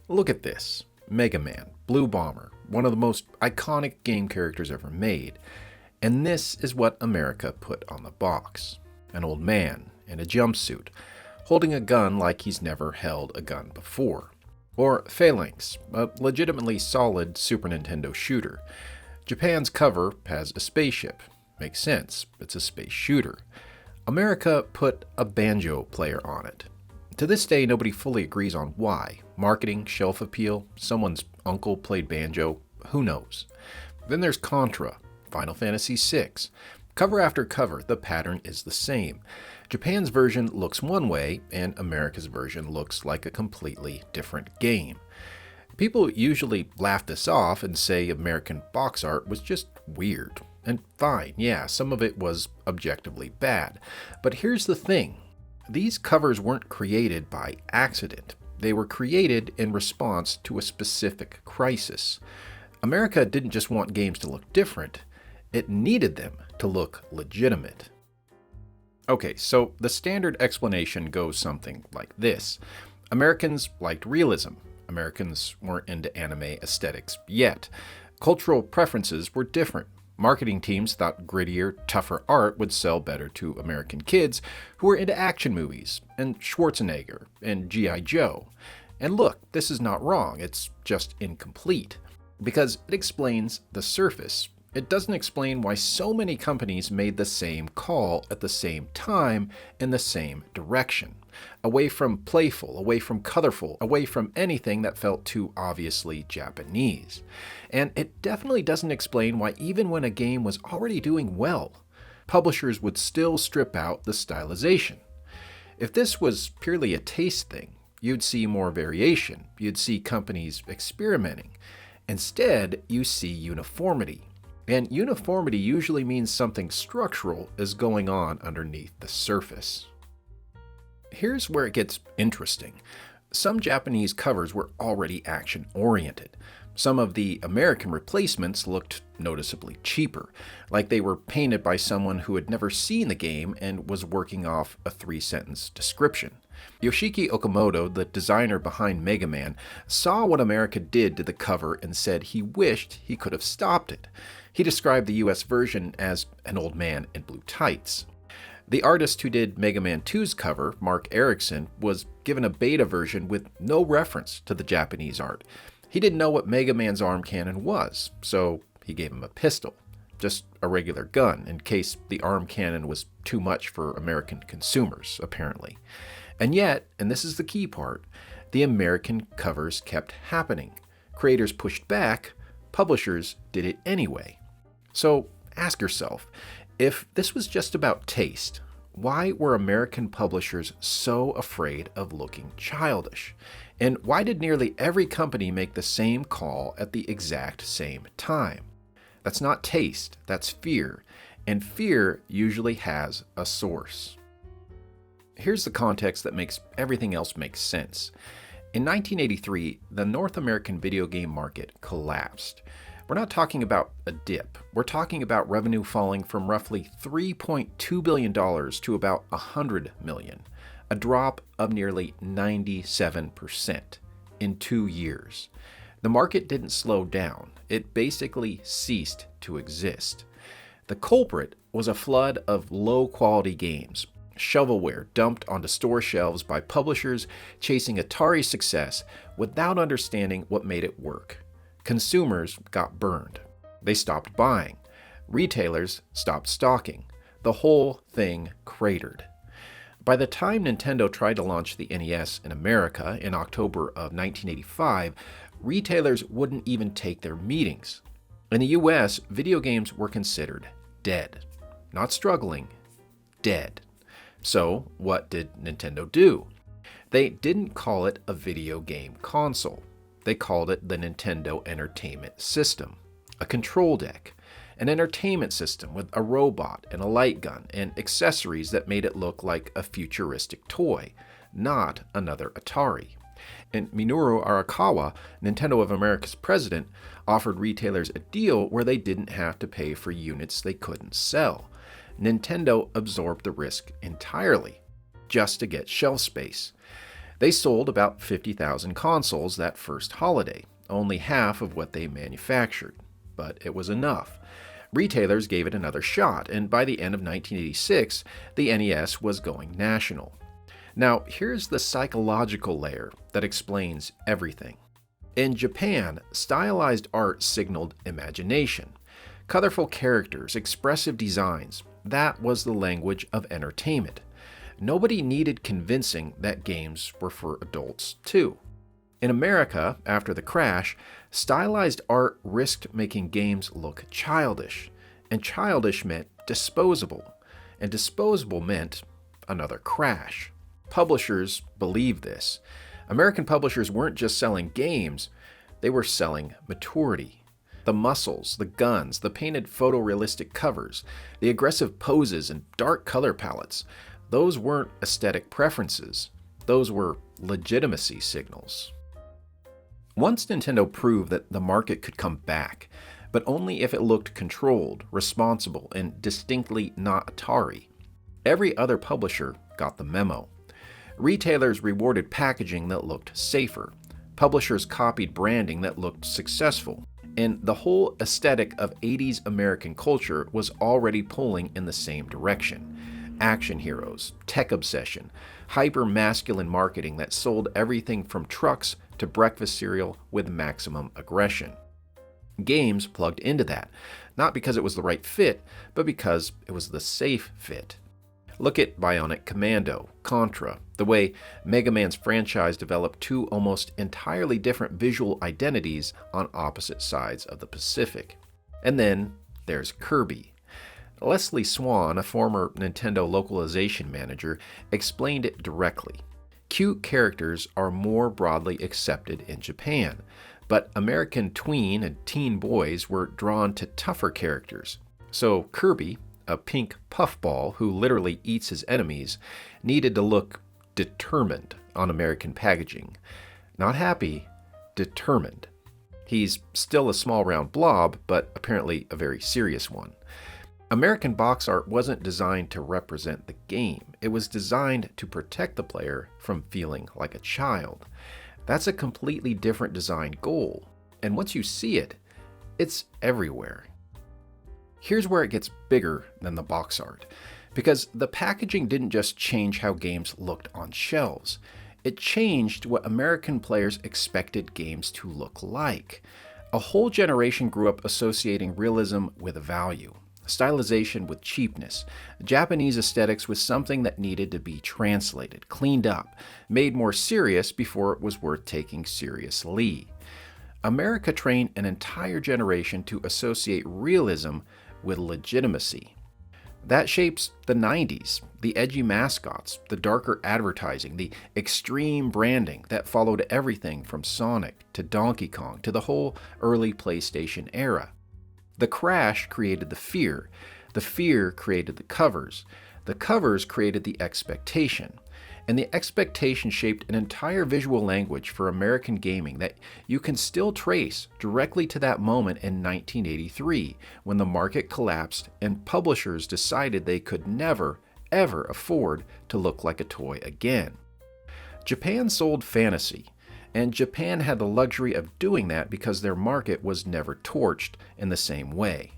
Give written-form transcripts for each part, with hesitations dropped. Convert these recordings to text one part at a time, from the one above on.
Look at this. Mega Man, Blue Bomber, one of the most iconic game characters ever made. And this is what America put on the box. An old man in a jumpsuit, holding a gun like he's never held a gun before. Or Phalanx, a legitimately solid Super Nintendo shooter. Japan's cover has a spaceship. Makes sense, it's a space shooter. America put a banjo player on it. To this day, nobody fully agrees on why. Marketing, shelf appeal, someone's uncle played banjo, who knows? Then there's Contra, Final Fantasy VI. Cover after cover, the pattern is the same. Japan's version looks one way, and America's version looks like a completely different game. People usually laugh this off and say American box art was just weird. And fine, yeah, some of it was objectively bad. But here's the thing. These covers weren't created by accident. They were created in response to a specific crisis. America didn't just want games to look different, it needed them to look legitimate. Okay, so the standard explanation goes something like this. Americans liked realism. Americans weren't into anime aesthetics yet. Cultural preferences were different. Marketing teams thought grittier, tougher art would sell better to American kids who were into action movies, and Schwarzenegger, and G.I. Joe. And look, this is not wrong, it's just incomplete. Because it explains the surface. It doesn't explain why so many companies made the same call at the same time in the same direction. Away from playful, away from colorful, away from anything that felt too obviously Japanese. And it definitely doesn't explain why even when a game was already doing well, publishers would still strip out the stylization. If this was purely a taste thing, you'd see more variation, you'd see companies experimenting. Instead, you see uniformity. And uniformity usually means something structural is going on underneath the surface. Here's where it gets interesting. Some Japanese covers were already action-oriented. Some of the American replacements looked noticeably cheaper, like they were painted by someone who had never seen the game and was working off a 3-sentence description. Yoshiki Okamoto, the designer behind Mega Man, saw what America did to the cover and said he wished he could have stopped it. He described the US version as an old man in blue tights. The artist who did Mega Man 2's cover, Mark Erickson, was given a beta version with no reference to the Japanese art. He didn't know what Mega Man's arm cannon was, so he gave him a pistol. Just a regular gun, in case the arm cannon was too much for American consumers, apparently. And yet, and this is the key part, the American covers kept happening. Creators pushed back, publishers did it anyway. So ask yourself, if this was just about taste, why were American publishers so afraid of looking childish? And why did nearly every company make the same call at the exact same time? That's not taste, that's fear. And fear usually has a source. Here's the context that makes everything else make sense. In 1983, the North American video game market collapsed. We're not talking about a dip. We're talking about revenue falling from roughly $3.2 billion to about $100 million, a drop of nearly 97% in 2 years. The market didn't slow down. It basically ceased to exist. The culprit was a flood of low-quality games, shovelware dumped onto store shelves by publishers chasing Atari's success without understanding what made it work. Consumers got burned. They stopped buying. Retailers stopped stocking. The whole thing cratered. By the time Nintendo tried to launch the NES in America in October of 1985, retailers wouldn't even take their meetings. In the US, video games were considered dead. Not struggling, dead. So, what did Nintendo do? They didn't call it a video game console. They called it the Nintendo Entertainment System, a control deck, an entertainment system with a robot and a light gun and accessories that made it look like a futuristic toy, not another Atari. And Minoru Arakawa, Nintendo of America's president, offered retailers a deal where they didn't have to pay for units they couldn't sell. Nintendo absorbed the risk entirely, just to get shelf space. They sold about 50,000 consoles that first holiday, only half of what they manufactured, but it was enough. Retailers gave it another shot, and by the end of 1986, the NES was going national. Now, here's the psychological layer that explains everything. In Japan, stylized art signaled imagination. Colorful characters, expressive designs, that was the language of entertainment. Nobody needed convincing that games were for adults, too. In America, after the crash, stylized art risked making games look childish, and childish meant disposable, and disposable meant another crash. Publishers believed this. American publishers weren't just selling games, they were selling maturity. The muscles, the guns, the painted photorealistic covers, the aggressive poses and dark color palettes, those weren't aesthetic preferences, those were legitimacy signals. Once Nintendo proved that the market could come back, but only if it looked controlled, responsible, and distinctly not Atari, every other publisher got the memo. Retailers rewarded packaging that looked safer. Publishers copied branding that looked successful. And the whole aesthetic of 80s American culture was already pulling in the same direction. Action heroes, tech obsession, hyper-masculine marketing that sold everything from trucks to breakfast cereal with maximum aggression. Games plugged into that, not because it was the right fit, but because it was the safe fit. Look at Bionic Commando, Contra, the way Mega Man's franchise developed two almost entirely different visual identities on opposite sides of the Pacific. And then there's Kirby. Leslie Swan, a former Nintendo localization manager, explained it directly. Cute characters are more broadly accepted in Japan, but American tween and teen boys were drawn to tougher characters. So Kirby, a pink puffball who literally eats his enemies, needed to look determined on American packaging. Not happy, determined. He's still a small round blob, but apparently a very serious one. American box art wasn't designed to represent the game. It was designed to protect the player from feeling like a child. That's a completely different design goal. And once you see it, it's everywhere. Here's where it gets bigger than the box art, because the packaging didn't just change how games looked on shelves. It changed what American players expected games to look like. A whole generation grew up associating realism with value, stylization with cheapness, Japanese aesthetics with something that needed to be translated, cleaned up, made more serious before it was worth taking seriously. America trained an entire generation to associate realism with legitimacy. That shapes the 90s, the edgy mascots, the darker advertising, the extreme branding that followed everything from Sonic to Donkey Kong to the whole early PlayStation era. The crash created the fear created the covers created the expectation, and the expectation shaped an entire visual language for American gaming that you can still trace directly to that moment in 1983 when the market collapsed and publishers decided they could never, ever afford to look like a toy again. Japan sold fantasy, and Japan had the luxury of doing that because their market was never torched in the same way.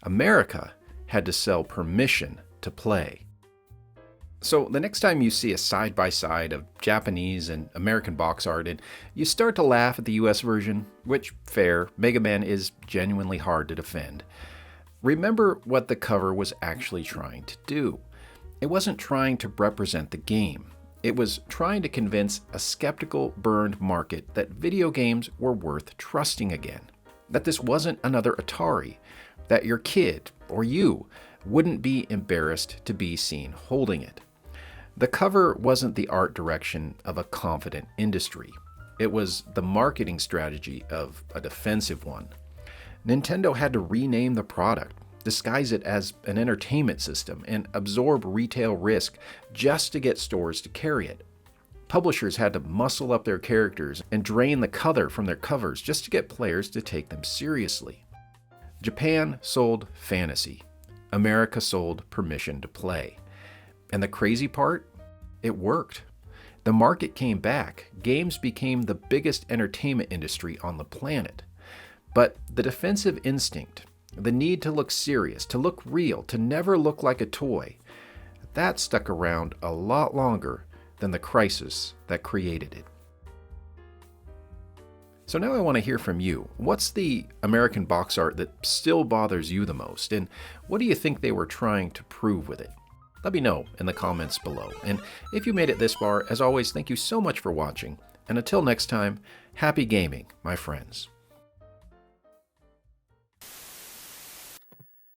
America had to sell permission to play. So the next time you see a side-by-side of Japanese and American box art and you start to laugh at the US version, which, fair, Mega Man is genuinely hard to defend, remember what the cover was actually trying to do. It wasn't trying to represent the game. It was trying to convince a skeptical, burned market that video games were worth trusting again, that this wasn't another Atari, that your kid, or you, wouldn't be embarrassed to be seen holding it. The cover wasn't the art direction of a confident industry. It was the marketing strategy of a defensive one. Nintendo had to rename the product, disguise it as an entertainment system, and absorb retail risk just to get stores to carry it. Publishers had to muscle up their characters and drain the color from their covers just to get players to take them seriously. Japan sold fantasy. America sold permission to play. And the crazy part? It worked. The market came back. Games became the biggest entertainment industry on the planet. But the defensive instinct, the need to look serious, to look real, to never look like a toy, that stuck around a lot longer than the crisis that created it. So now I want to hear from you. What's the American box art that still bothers you the most? And what do you think they were trying to prove with it? Let me know in the comments below. And if you made it this far, as always, thank you so much for watching. And until next time, happy gaming, my friends.